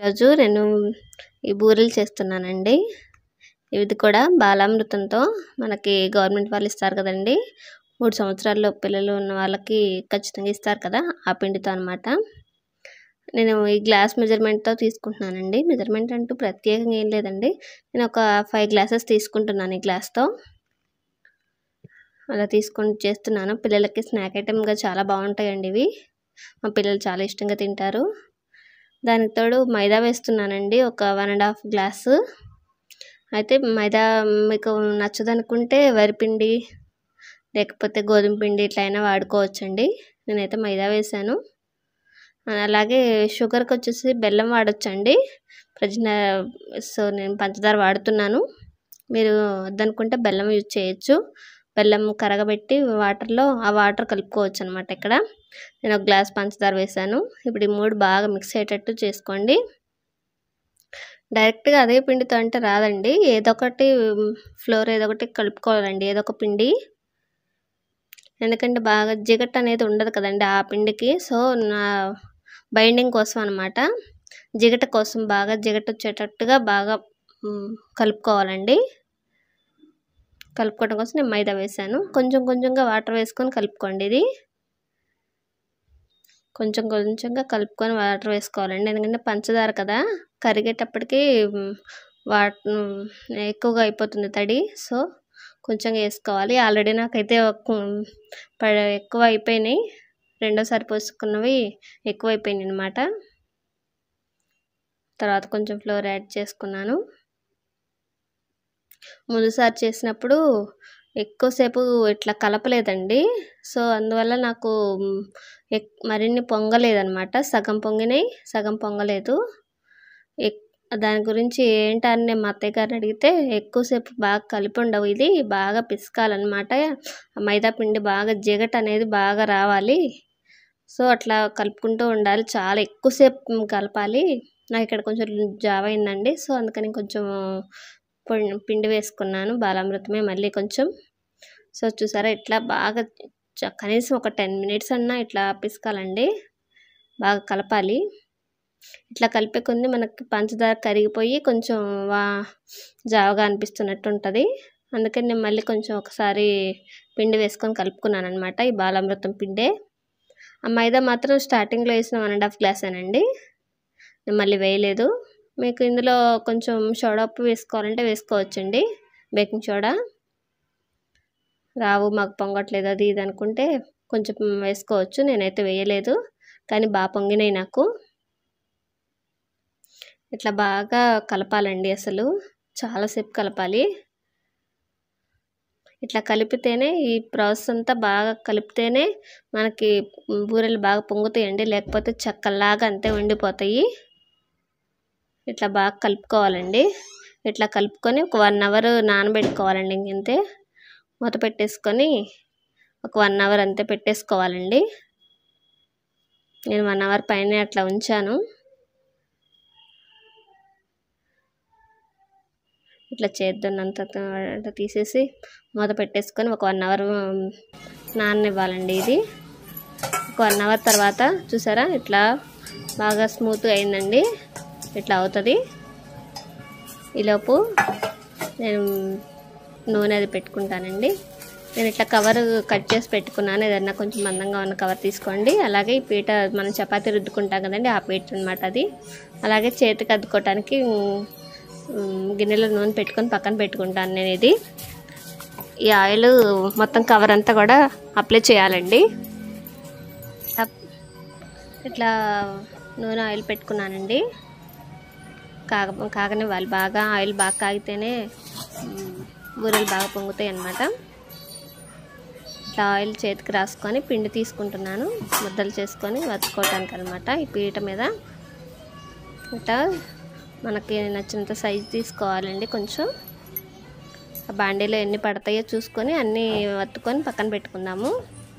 ఈరోజు నేను ఈ బూరెలు చేస్తున్నానండి. ఇది కూడా బాలామృతంతో మనకి గవర్నమెంట్ వాళ్ళు ఇస్తారు కదండి. 3 సంవత్సరాల పిల్లలు ఉన్న వాళ్ళకి ఖచ్చితంగా ఇస్తారు కదా, ఆ పిండితో అన్నమాట. నేను ఈ గ్లాస్ మెజర్మెంట్తో తీసుకుంటున్నానండి. మెజర్మెంట్ అంటూ ప్రత్యేకంగా ఏం లేదండి. నేను ఒక 5 గ్లాసెస్ తీసుకుంటున్నాను ఈ గ్లాస్తో. అలా తీసుకొని చేస్తున్నాను. పిల్లలకి స్నాక్ ఐటెంగా చాలా బాగుంటాయండి ఇవి. మా పిల్లలు చాలా ఇష్టంగా తింటారు. దానికి తోడు మైదా వేస్తున్నానండి, ఒక 1.5 గ్లాసు. అయితే మైదా మీకు నచ్చదనుకుంటే వరిపిండి లేకపోతే గోధుమ పిండి ఇట్లా అయినా వాడుకోవచ్చండి. నేనైతే మైదా వేసాను. అలాగే షుగర్కి వచ్చేసి బెల్లం వాడొచ్చండి. సో నేను పంచదార వాడుతున్నాను. మీరు వద్దనుకుంటే బెల్లం యూజ్ చేయొచ్చు. బెల్లం కరగబెట్టి వాటర్లో ఆ వాటర్ కలుపుకోవచ్చు అనమాట. ఇక్కడ నేను ఒక గ్లాస్ పంచదార వేసాను. ఇప్పుడు ఈ 3 బాగా మిక్స్ అయ్యేటట్టు చేసుకోండి. డైరెక్ట్గా అదే పిండితో అంటే రాదండి. ఏదో ఒకటి ఫ్లోర్ ఏదో ఒకటి కలుపుకోవాలండి, ఏదో ఒక పిండి. ఎందుకంటే బాగా జిగట్ అనేది ఉండదు కదండి ఆ పిండికి. సో నా బైండింగ్ కోసం అనమాట, జిగట కోసం బాగా జిగట వచ్చేటట్టుగా బాగా కలుపుకోవాలండి. కలుపుకోవడం కోసం నేను మైదా వేసాను. కొంచెం కొంచెంగా వాటర్ వేసుకొని కలుపుకోండి. ఇది కొంచెం కొంచెంగా కలుపుకొని వాటర్ వేసుకోవాలండి. ఎందుకంటే పంచదార కదా, కరిగేటప్పటికి ఎక్కువగా అయిపోతుంది తడి. సో కొంచెం వేసుకోవాలి. ఆల్రెడీ నాకైతే ఎక్కువ అయిపోయినాయి. రెండోసారి పోసుకున్నవి ఎక్కువ అయిపోయినాయి అనమాట. తర్వాత కొంచెం ఫ్లోర్ యాడ్ చేసుకున్నాను. ముందుసారి చేసినప్పుడు ఎక్కువసేపు ఇట్లా కలపలేదండి. సో అందువల్ల నాకు మరిన్ని పొంగలేదన్నమాట. సగం పొంగినాయి, సగం పొంగలేదు. దాని గురించి ఏంటని నేను మా అత్తయ్య గారిని అడిగితే, ఎక్కువసేపు బాగా కలిపి ఉండవు, ఇది బాగా పిసకాలన్నమాట. మైదా పిండి బాగా జిగట అనేది బాగా రావాలి. సో అట్లా కలుపుకుంటూ ఉండాలి, చాలా ఎక్కువసేపు కలపాలి. నాకు ఇక్కడ కొంచెం జావ అయిందండి. సో అందుకని కొంచెం పిండి వేసుకున్నాను, బాలామృతమే మళ్ళీ కొంచెం. సో చూసారా, ఇట్లా బాగా కనీసం ఒక 10 మినిట్స్ అన్నా ఇట్లా పిసకాలండి, బాగా కలపాలి. ఇట్లా కలిపే కొన్ని మనకి పంచదార కరిగిపోయి కొంచెం జావగా అనిపిస్తున్నట్టు ఉంటుంది. అందుకని నేను మళ్ళీ కొంచెం ఒకసారి పిండి వేసుకొని కలుపుకున్నాను అనమాట. ఈ బాలామృతం పిండే. ఆ మైదా మాత్రం స్టార్టింగ్లో వేసిన 1.5 గ్లాసేనండి, నేను మళ్ళీ వేయలేదు. మీకు ఇందులో కొంచెం సోడా ఉప్పు వేసుకోవాలంటే వేసుకోవచ్చండి, బేకింగ్ సోడా. రావు మాకు పొంగట్లేదు అది ఇది అనుకుంటే కొంచెం వేసుకోవచ్చు. నేనైతే వేయలేదు, కానీ బాగా పొంగినాయి నాకు. ఇట్లా బాగా కలపాలండి, అసలు చాలాసేపు కలపాలి. ఇట్లా కలిపితేనే, ఈ ప్రాసెస్ అంతా బాగా కలిపితేనే మనకి బూరెలు బాగా పొంగుతాయండి. లేకపోతే చెక్కల్లాగా అంతే ఉండిపోతాయి. ఇట్లా బాగా కలుపుకోవాలండి. ఇట్లా కలుపుకొని ఒక 1 అవర్ నానబెట్టుకోవాలండి. ఇంకంతే, మూత పెట్టేసుకొని ఒక 1 అవర్ అంతే పెట్టేసుకోవాలండి. నేను 1 అవర్ పైన అట్లా ఉంచాను. ఇట్లా చేద్దానంత తీసేసి మూత పెట్టేసుకొని ఒక 1 అవర్ నాననివ్వాలండి. ఇది ఒక 1 అవర్ తర్వాత చూసారా, ఇట్లా బాగా స్మూత్గా అయిందండి. ఇట్లా అవుతుంది. ఈలోపు నేను నూనె అది పెట్టుకుంటానండి. నేను ఇట్లా కవర్ కట్ చేసి పెట్టుకున్నాను. ఏదన్నా కొంచెం మందంగా ఉన్న కవర్ తీసుకోండి. అలాగే ఈ పీట మనం చపాతీ రుద్దుకుంటాం కదండి, ఆ పీట అనమాట అది. అలాగే చేతికి అద్దుకోవటానికి గిన్నెలో నూనె పెట్టుకొని పక్కన పెట్టుకుంటాను నేను. ఇది ఈ ఆయిల్ మొత్తం కవర్ అంతా కూడా అప్లై చేయాలండి. ఇట్లా నూనె ఆయిల్ పెట్టుకున్నానండి. కాగనివ్వాలి బాగా. ఆయిల్ బాగా కాగితేనే బూరెలు బాగా పొంగుతాయి అన్నమాట. ఇట్లా ఆయిల్ చేతికి రాసుకొని పిండి తీసుకుంటున్నాను, ముద్దలు చేసుకొని వత్తుకోవటానికి అనమాట. ఈ పీట మీద ఇట్లా మనకి నచ్చినంత సైజు తీసుకోవాలండి. కొంచెం ఆ బాండీలో ఎన్ని పడతాయో చూసుకొని అన్నీ వత్తుకొని పక్కన పెట్టుకుందాము.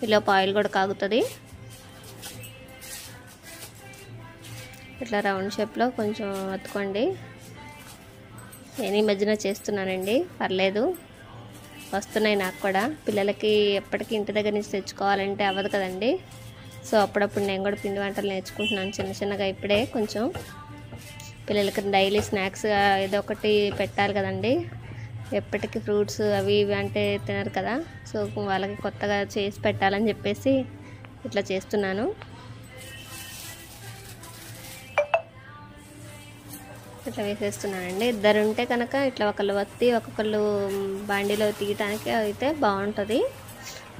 ఈలోపు ఆయిల్ కూడా కాగుతుంది. ఇట్లా రౌండ్ షేప్లో కొంచెం వత్తుకోండి. నేను ఈ మధ్యన చేస్తున్నానండి, పర్లేదు, వస్తున్నాయి నాకు కూడా. పిల్లలకి ఎప్పటికీ ఇంటి దగ్గర నుంచి తెచ్చుకోవాలంటే అవ్వదు కదండి. సో అప్పుడప్పుడు నేను కూడా పిండి వంటలు నేర్చుకుంటున్నాను చిన్న చిన్నగా ఇప్పుడే కొంచెం. పిల్లలకి డైలీ స్నాక్స్గా ఏదో ఒకటి పెట్టాలి కదండి. ఎప్పటికీ ఫ్రూట్స్ అవి ఇవి అంటే తినరు కదా. సో వాళ్ళకి కొత్తగా చేసి పెట్టాలని చెప్పేసి ఇట్లా చేస్తున్నాను. ఇట్లా వేసేస్తున్నానండి. ఇద్దరు ఉంటే కనుక ఇట్లా ఒకళ్ళు వత్తి ఒక్కొక్కళ్ళు బాండీలో తీయటానికి అయితే బాగుంటుంది.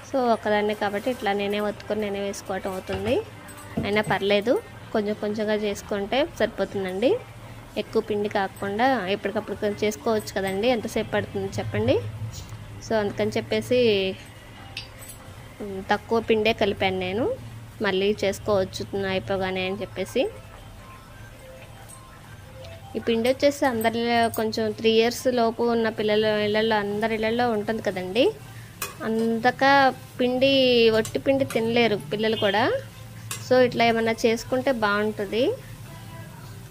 సో ఒక్కదాన్నే కాబట్టి ఇట్లా నేనే ఒత్తుకొని నేనే వేసుకోవటం అవుతుంది. అయినా పర్లేదు, కొంచెం కొంచెంగా చేసుకుంటే సరిపోతుందండి. ఎక్కువ పిండి కాకుండా ఎప్పటికప్పుడు చేసుకోవచ్చు కదండి, ఎంతసేపు పడుతుంది చెప్పండి. సో అందుకని చెప్పేసి తక్కువ పిండే కలిపాను నేను, మళ్ళీ చేసుకోవచ్చు అయిపోగానే అని చెప్పేసి. ఈ పిండి వచ్చేసి అందరిలో కొంచెం 3 years లోపు ఉన్న పిల్లల ఇళ్ళల్లో అందరి ఇళ్ళల్లో ఉంటుంది కదండి. అంతగా పిండి వట్టి పిండి తినలేరు పిల్లలు కూడా. సో ఇట్లా ఏమన్నా చేసుకుంటే బాగుంటుంది.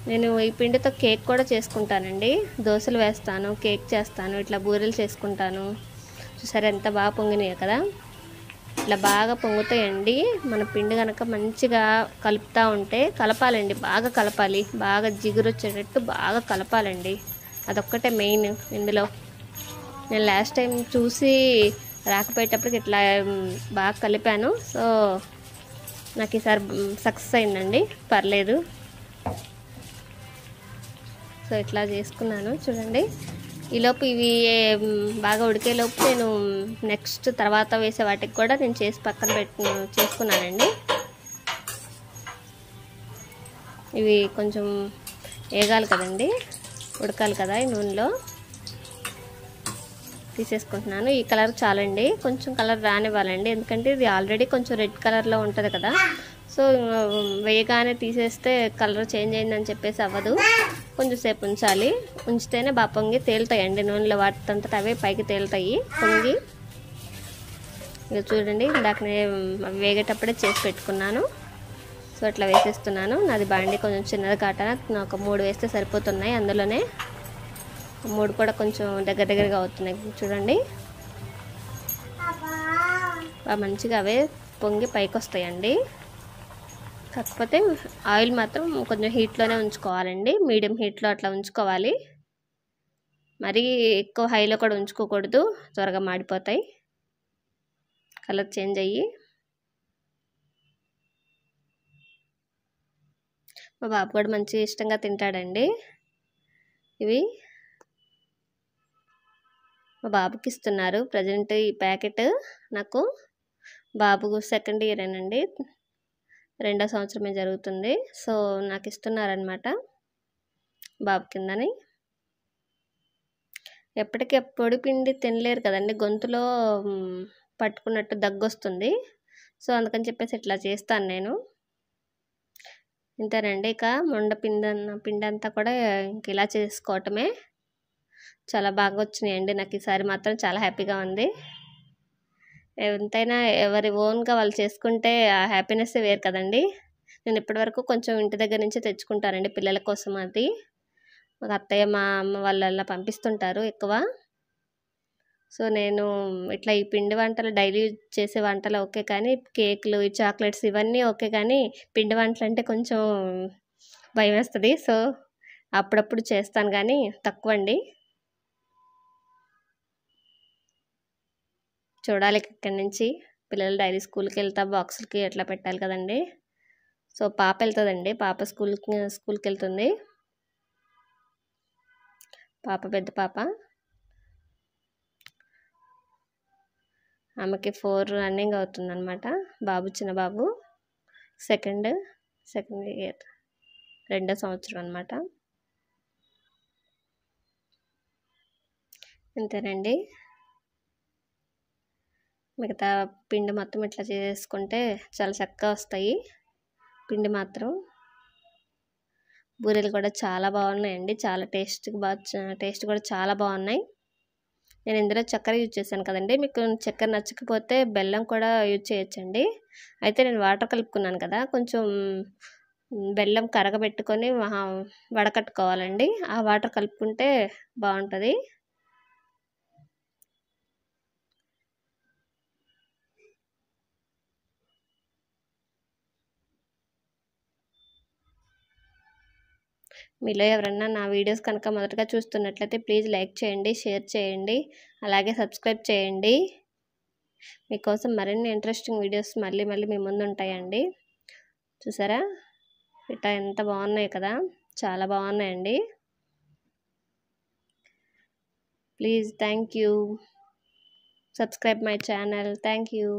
నేను ఈ పిండితో కేక్ కూడా చేసుకుంటానండి. దోశలు వేస్తాను, కేక్ చేస్తాను, ఇట్లా బూరెలు చేసుకుంటాను. చూసారా ఎంత బాగా పొంగినాయో కదా. ఇట్లా బాగా పొంగుతాయండి. మన పిండి కనుక మంచిగా కలుపుతూ ఉంటే, కలపాలండి, బాగా కలపాలి, బాగా జిగురు వచ్చేటట్టు బాగా కలపాలండి. అదొక్కటే మెయిన్ ఇందులో. నేను లాస్ట్ టైం చూసి రాకపోయేటప్పటికి ఇట్లా బాగా కలిపాను. సో నాకు ఈసారి సక్సెస్ అయిందండి, పర్లేదు. సో ఇట్లా చేసుకున్నాను చూడండి. ఈలోపు ఇవి బాగా ఉడికేలోపు నేను నెక్స్ట్ తర్వాత వేసే వాటికి కూడా నేను చేసి పక్కన చేసుకున్నానండి. ఇవి కొంచెం వేగాలి కదండి, ఉడకాలి కదా ఈ నూనెలో. తీసేసుకుంటున్నాను. ఈ కలర్ చాలండి, కొంచెం కలర్ రానివ్వాలండి, ఎందుకంటే ఇది ఆల్రెడీ కొంచెం రెడ్ కలర్లో ఉంటుంది కదా. సో వేయగానే తీసేస్తే కలర్ చేంజ్ అయిందని చెప్పేసి అవ్వదు, కొంచెం సేపు ఉంచాలి. ఉంచితేనే బాగా పొంగి తేలుతాయండి నూనెలో, వాటితో అవే పైకి తేలుతాయి పొంగి. ఇక చూడండి, ఇందాక నేను వేగేటప్పుడే చేసి పెట్టుకున్నాను. సో అట్లా వేసేస్తున్నాను. నాది బాండి కొంచెం చిన్నది కాటన, నాకు 3 వేస్తే సరిపోతున్నాయి. అందులోనే 3 కూడా కొంచెం దగ్గరగా అవుతున్నాయి చూడండి. మంచిగా అవే పొంగి పైకి వస్తాయండి. కాకపోతే ఆయిల్ మాత్రం కొంచెం హీట్లోనే ఉంచుకోవాలండి, మీడియం హీట్లో అట్లా ఉంచుకోవాలి. మరీ ఎక్కువ హైలో కూడా ఉంచుకోకూడదు, త్వరగా మాడిపోతాయి, కలర్ చేంజ్ అయ్యి. మా బాబు కూడా మంచి ఇష్టంగా తింటాడండి. ఇవి మా బాబుకి ఇస్తున్నారు ప్రజెంట్ ఈ ప్యాకెట్. నాకు బాబు 2nd year ఏనండి, 2వ సంవత్సరమే జరుగుతుంది. సో నాకు ఇస్తున్నారనమాట బాబు కిందని. ఎప్పటికీ పొడి పిండి తినలేరు కదండి, గొంతులో పట్టుకున్నట్టు దగ్గొస్తుంది. సో అందుకని చెప్పేసి ఇట్లా చేస్తాను నేను. ఇంతేనండి, ఇక పిండి అంతా కూడా ఇంక ఇలా చేసుకోవటమే. చాలా బాగా వచ్చినాయండి నాకు ఈసారి మాత్రం, చాలా హ్యాపీగా ఉంది. ఎంతైనా ఎవరి ఓన్గా వాళ్ళు చేసుకుంటే ఆ హ్యాపీనెస్ వేరు కదండి. నేను ఇప్పటివరకు కొంచెం ఇంటి దగ్గర నుంచి తెచ్చుకుంటానండి పిల్లల కోసం. అది మా అత్తయ్య మా అమ్మ వాళ్ళ పంపిస్తుంటారు ఎక్కువ. సో నేను ఇట్లా ఈ పిండి వంటలు డైలీ చేసే వంటలు ఓకే, కానీ కేకులు, ఈ చాక్లెట్స్ ఇవన్నీ ఓకే, కానీ పిండి వంటలు అంటే కొంచెం భయం వేస్తుంది. సో అప్పుడప్పుడు చేస్తాను, కానీ తక్కువ అండి. చూడాలి ఇక్కడి నుంచి పిల్లలు డైలీ స్కూల్కి వెళ్తా బాక్సులకి ఎట్లా పెట్టాలి కదండి. సో పాప వెళ్తుందండి, పాప స్కూల్కి వెళ్తుంది. పాప పెద్ద పాప, ఆమెకి 4 రన్నింగ్ అవుతుందన్నమాట. బాబు చిన్న బాబు, సెకండ్ ఇయర్, 2వ సంవత్సరం అన్నమాట. అంతేనండి. మిగతా పిండి మొత్తం ఇట్లా చేసుకుంటే చాలా చక్కగా వస్తాయి. పిండి మాత్రం బూరెలు కూడా చాలా బాగున్నాయండి, చాలా టేస్ట్ కూడా చాలా బాగున్నాయి. నేను ఇందులో చక్కెర యూజ్ చేశాను కదండి, మీకు చక్కెర నచ్చకపోతే బెల్లం కూడా యూజ్ చేయొచ్చండి. అయితే నేను వాటర్ కలుపుకున్నాను కదా, కొంచెం బెల్లం కరగబెట్టుకొని వడకట్టుకోవాలండి. ఆ వాటర్ కలుపుకుంటే బాగుంటుంది. మీలో ఎవరన్నా నా వీడియోస్ కనుక మొదటగా చూస్తున్నట్లయితే ప్లీజ్ లైక్ చేయండి, షేర్ చేయండి, అలాగే సబ్స్క్రైబ్ చేయండి. మీకోసం మరిన్ని ఇంట్రెస్టింగ్ వీడియోస్ మళ్ళీ మీ ముందు ఉంటాయండి. చూసారా పిఠా ఎంత బాగున్నాయి కదా, చాలా బాగున్నాయండి. Please thank you, subscribe my channel. Thank you.